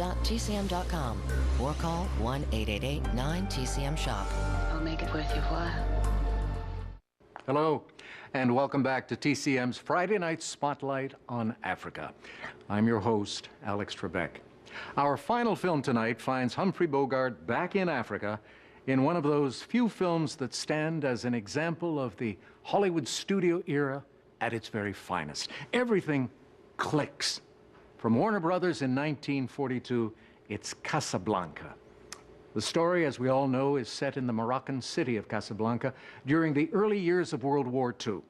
shop.tcm.com or call 1-888-9-TCM-SHOP. I'll make it worth your while. Hello, and welcome back to TCM's Friday Night Spotlight on Africa. I'm your host, Alex Trebek. Our final film tonight finds Humphrey Bogart back in Africa in one of those few films that stand as an example of the Hollywood studio era at its very finest. Everything clicks. From Warner Brothers in 1942, it's Casablanca. The story, as we all know, is set in the Moroccan city of Casablanca during the early years of World War II.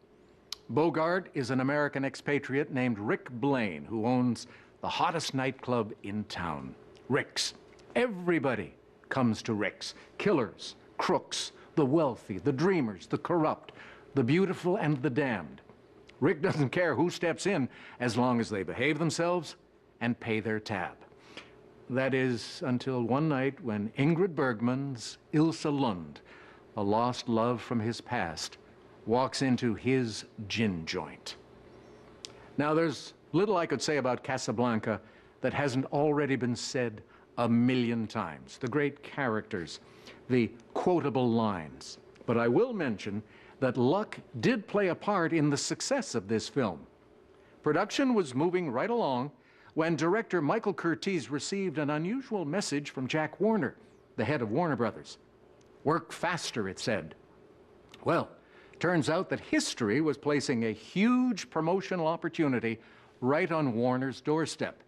Bogart is an American expatriate named Rick Blaine, who owns the hottest nightclub in town, Rick's. Everybody comes to Rick's. Killers, crooks, the wealthy, the dreamers, the corrupt, the beautiful and the damned. Rick doesn't care who steps in as long as they behave themselves and pay their tab. That is until one night when Ingrid Bergman's Ilse Lund, a lost love from his past, walks into his gin joint. Now, there's little I could say about Casablanca that hasn't already been said a million times. The great characters, the quotable lines. But I will mention that luck did play a part in the success of this film. Production was moving right along when director Michael Curtiz received an unusual message from Jack Warner, the head of Warner Brothers. Work faster, it said. Well, turns out that history was placing a huge promotional opportunity right on Warner's doorstep,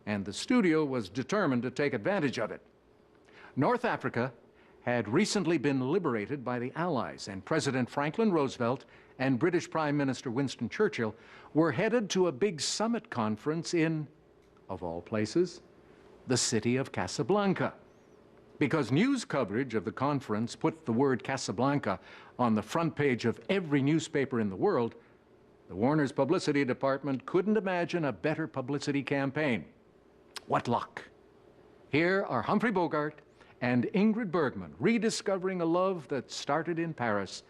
and the studio was determined to take advantage of it. North Africa had recently been liberated by the Allies, and President Franklin Roosevelt and British Prime Minister Winston Churchill were headed to a big summit conference in, of all places, the city of Casablanca. Because news coverage of the conference put the word Casablanca on the front page of every newspaper in the world, the Warner's publicity department couldn't imagine a better publicity campaign. What luck! Here are Humphrey Bogart and Ingrid Bergman rediscovering a love that started in Paris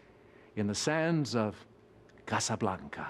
in the sands of Casablanca.